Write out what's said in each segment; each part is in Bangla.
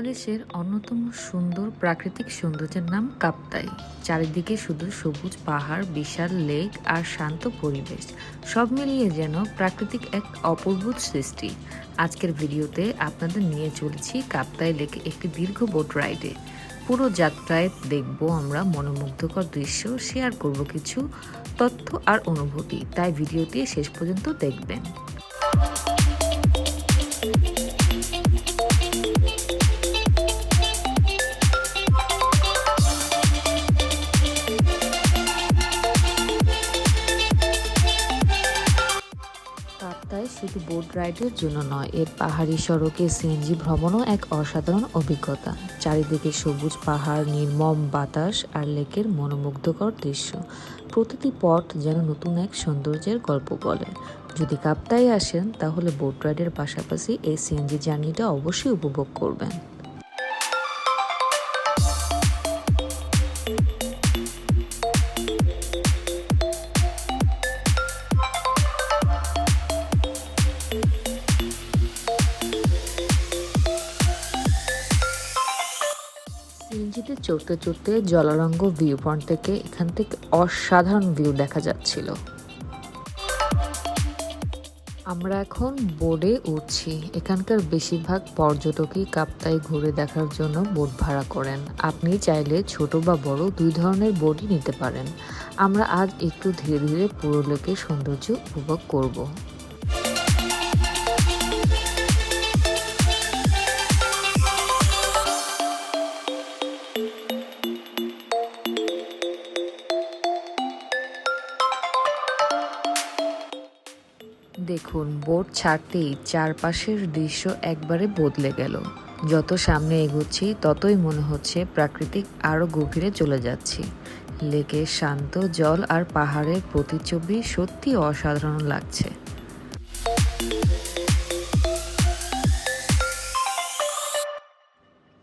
বাংলাদেশের অন্যতম সুন্দর প্রাকৃতিক সৌন্দর্যের নাম কাপ্তাই। চারিদিকে শুধু সবুজ পাহাড়, বিশাল লেক আর শান্ত পরিবেশ, সব মিলিয়ে যেন প্রাকৃতিক এক অপূর্ব সৃষ্টি। আজকের ভিডিওতে আপনাদের নিয়ে চলেছি কাপ্তাই লেকে একটি দীর্ঘ বোট রাইডে। পুরো যাত্রায় দেখব আমরা মনোমুগ্ধকর দৃশ্য, শেয়ার করব কিছু তথ্য আর অনুভূতি, তাই ভিডিওটি শেষ পর্যন্ত দেখবেন। কাপ্তাই শুধু বোট রাইডের জন্য নয়, এর পাহাড়ি সড়কে সিএনজি ভ্রমণও এক অসাধারণ অভিজ্ঞতা। চারিদিকে সবুজ পাহাড়, নির্মম বাতাস আর লেকের মনোমুগ্ধকর দৃশ্য। প্রতিটি পথ যেন নতুন এক সৌন্দর্যের গল্প বলে। যদি কাপ্তাই আসেন তাহলে বোট রাইডের পাশাপাশি এই সিএনজি জার্নিটা অবশ্যই উপভোগ করবেন। সিএনজিতে চড়তে চড়তে জলারঙ্গ ভিউ পয়েন্ট থেকে এখান থেকে অসাধারণ ভিউ দেখা যাচ্ছিল। আমরা এখন বোটে উঠছি। এখানকার বেশিরভাগ পর্যটকই কাপ্তাই ঘুরে দেখার জন্য বোট ভাড়া করেন। আপনি চাইলে ছোট বা বড় দুই ধরনের বোটই নিতে পারেন। আমরা আজ একটু ধীরে ধীরে পুরো লেকের সৌন্দর্য উপভোগ করব। দেখুন, বোট ছাড়তেই চারপাশের দৃশ্য একবারে বদলে গেল। যত সামনে এগোচ্ছি ততই মনে হচ্ছে প্রাকৃতিক আরও গভীরে চলে যাচ্ছি। লেকের শান্ত জল আর পাহাড়ের প্রতিচ্ছবি সত্যি অসাধারণ লাগছে।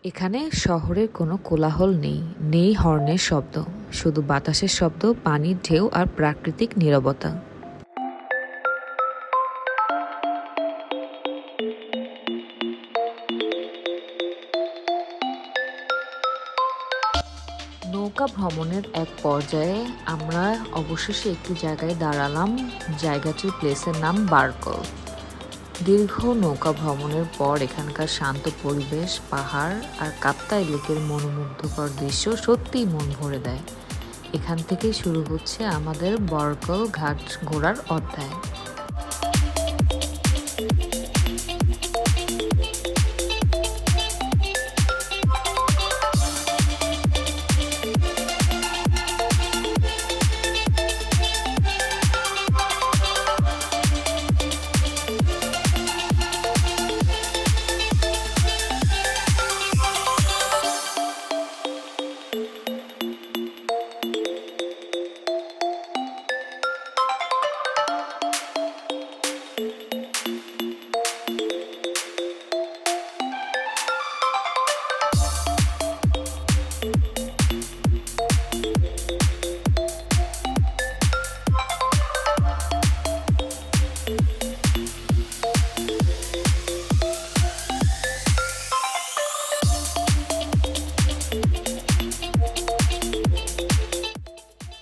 এখানে শহরের কোনো কোলাহল নেই, নেই হর্নের শব্দ, শুধু বাতাসের শব্দ, পানির ঢেউ আর প্রাকৃতিক নীরবতা। নৌকা ভ্রমণের এক পর্যায়ে আমরা অবশেষে একটি জায়গায় দাঁড়ালাম। জায়গাটির প্লেসের নাম বারকল। দীর্ঘ নৌকা ভ্রমণের পর এখানকার শান্ত পরিবেশ, পাহাড় আর কাপ্তাই লেকের মনোমুগ্ধকর দৃশ্য সত্যিই মন ভরে দেয়। এখান থেকেই শুরু হচ্ছে আমাদের বারকল ঘাট ঘোরার অধ্যায়।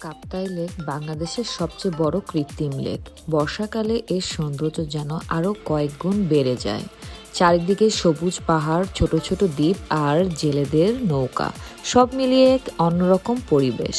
কাপ্তাই লেক বাংলাদেশের সবচেয়ে বড় কৃত্রিম লেক। বর্ষাকালে এর সৌন্দর্য যেন আরও কয়েক গুণ বেড়ে যায়। চারিদিকে সবুজ পাহাড়, ছোট ছোট দ্বীপ আর জেলেদের নৌকা, সব মিলিয়ে এক অন্যরকম পরিবেশ।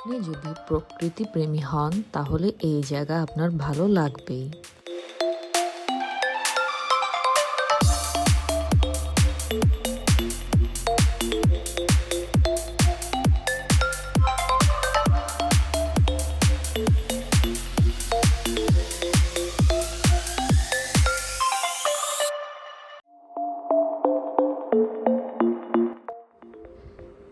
আপনি যদি প্রকৃতি প্রেমী হন তাহলে এই জায়গা আপনার ভালো লাগবেই।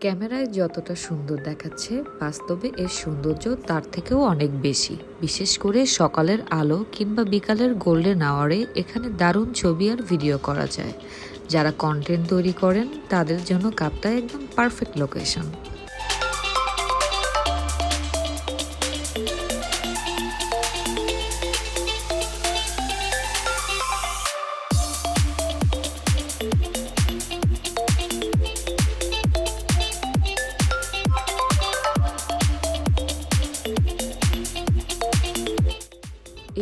ক্যামেরায় যতটা সুন্দর দেখাচ্ছে, বাস্তবে এর সৌন্দর্য তার থেকেও অনেক বেশি। বিশেষ করে সকালের আলো কিংবা বিকালের গোল্ডেন আওয়ারে এখানে দারুণ ছবি আর ভিডিও করা যায়। যারা কন্টেন্ট তৈরি করেন তাদের জন্য কাপ্তাই একদম পারফেক্ট লোকেশন।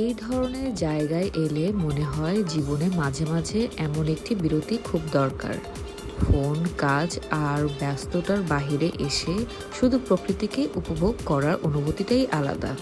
এই ধরনের জায়গায় এলে মনে হয় জীবনে মাঝে মাঝে এমন একটি বিরতি খুব দরকার। ফোন, কাজ আর ব্যস্ততার বাহিরে এসে শুধু প্রকৃতিকে উপভোগ করার অনুভূতিটাই আলাদা।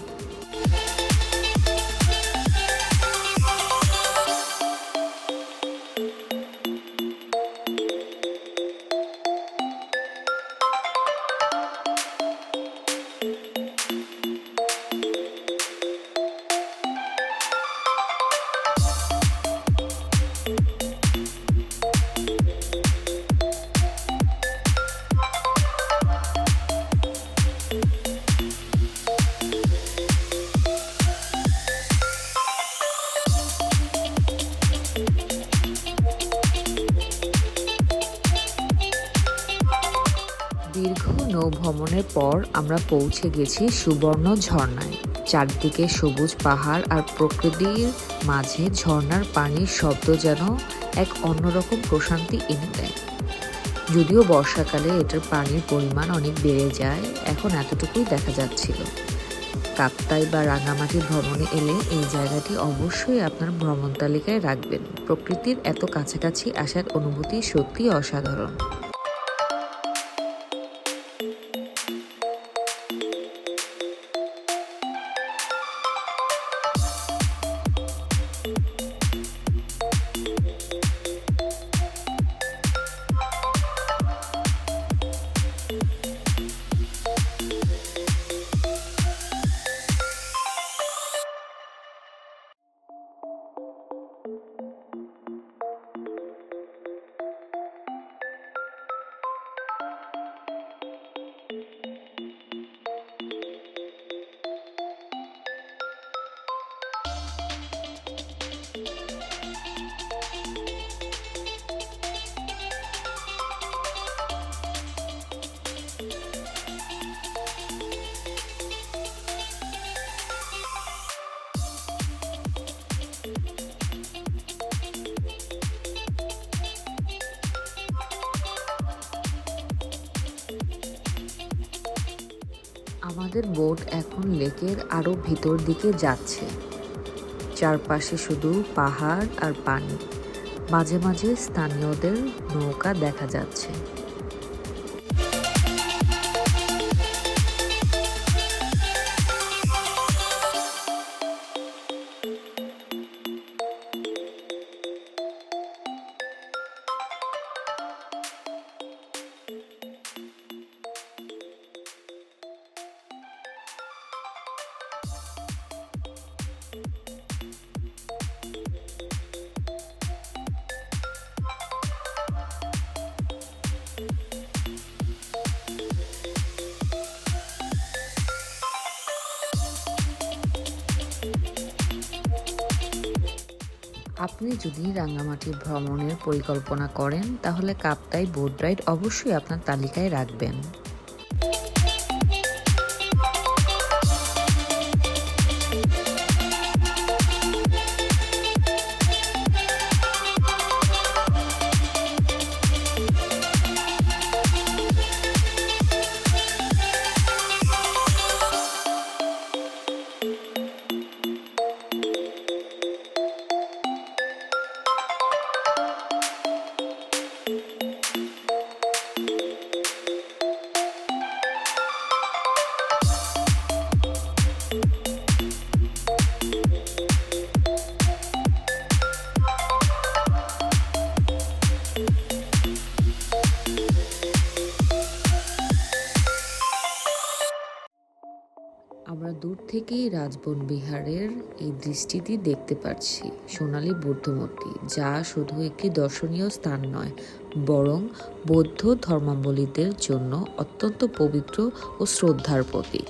দীর্ঘ নৌভ্রমণের পর আমরা পৌঁছে গেছি সুবর্ণ ঝর্ণায়। চারদিকে সবুজ পাহাড় আর প্রকৃতির মাঝে ঝর্ণার পানির শব্দ যেন এক অন্যরকম প্রশান্তি এনে দেয়। যদিও বর্ষাকালে এটার পানির পরিমাণ অনেক বেড়ে যায়, এখন এতটুকুই দেখা যাচ্ছিল। কাপ্তাই বা রাঙামাটি ভ্রমণে এলে এই জায়গাটি অবশ্যই আপনার ভ্রমণ তালিকায় রাখবেন। প্রকৃতির এত কাছাকাছি আসার অনুভূতি সত্যিই অসাধারণ। আমাদের বোট এখন লেকের আরো ভিতর দিকে যাচ্ছে। চারপাশে শুধু পাহাড় আর পানি, মাঝে মাঝে স্থানীয়দের নৌকা দেখা যাচ্ছে। আপনি যদি রাঙামাটি ভ্রমণের পরিকল্পনা করেন তাহলে কাপ্তাই বোট রাইড অবশ্যই আপনার তালিকায় রাখবেন। আমরা দূর থেকেই রাজবন বিহারের এই দৃষ্টিটি দেখতে পাচ্ছি, সোনালী বৌদ্ধ মূর্তি, যা শুধু একটি দর্শনীয় স্থান নয়, বরং বৌদ্ধ ধর্মাবলম্বীদের জন্য অত্যন্ত পবিত্র ও শ্রদ্ধার প্রতীক।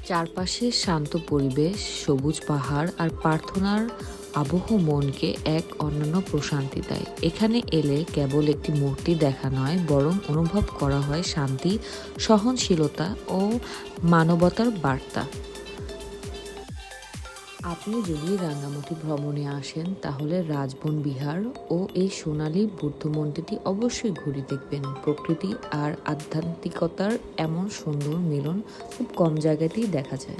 চারপাশে শান্ত পরিবেশ, সবুজ পাহাড় আর প্রার্থনার আবহ মনকে এক অনন্য প্রশান্তি দেয়। এখানে এলে কেবল একটি মূর্তি দেখা নয়, বরং অনুভব করা হয় শান্তি, সহনশীলতা ও মানবতার বার্তা। আপনি যদি রাঙ্গামাটি ভ্রমণে আসেন তাহলে রাজবন বিহার ও এই সোনালী বুদ্ধ মন্দিরটি অবশ্যই ঘুরে দেখবেন। প্রকৃতি আর আধ্যাত্মিকতার এমন সুন্দর মিলন খুব কম জায়গাতেই দেখা যায়।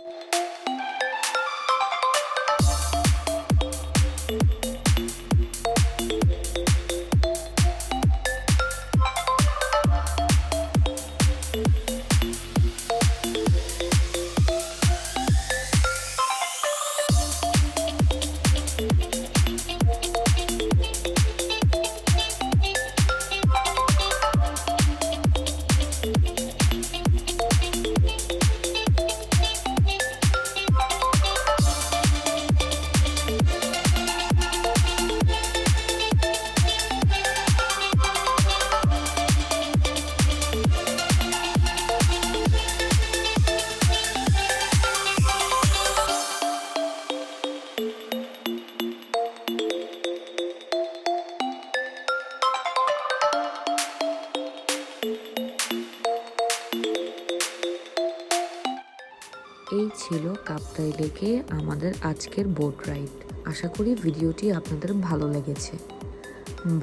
এই ছিল কাপ্তাই লেকে আমাদের আজকের বোট রাইড। আশা করি ভিডিওটি আপনাদের ভালো লেগেছে।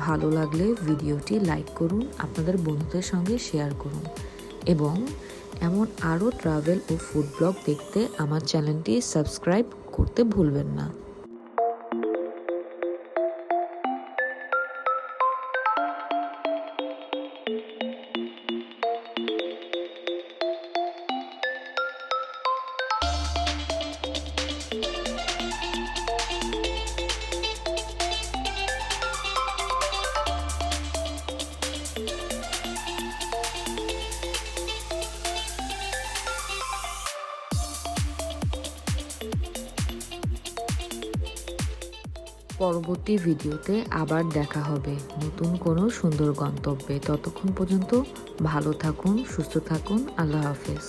ভালো লাগলে ভিডিওটি লাইক করুন, আপনাদের বন্ধুদের সঙ্গে শেয়ার করুন এবং এমন আরও ট্রাভেল ও ফুড ব্লগ দেখতে আমার চ্যানেলটি সাবস্ক্রাইব করতে ভুলবেন না। পরবর্তী ভিডিওতে আবার দেখা হবে নতুন কোনো সুন্দর গন্তব্যে। ততক্ষণ পর্যন্ত ভালো থাকুন, সুস্থ থাকুন। আল্লাহ হাফেজ।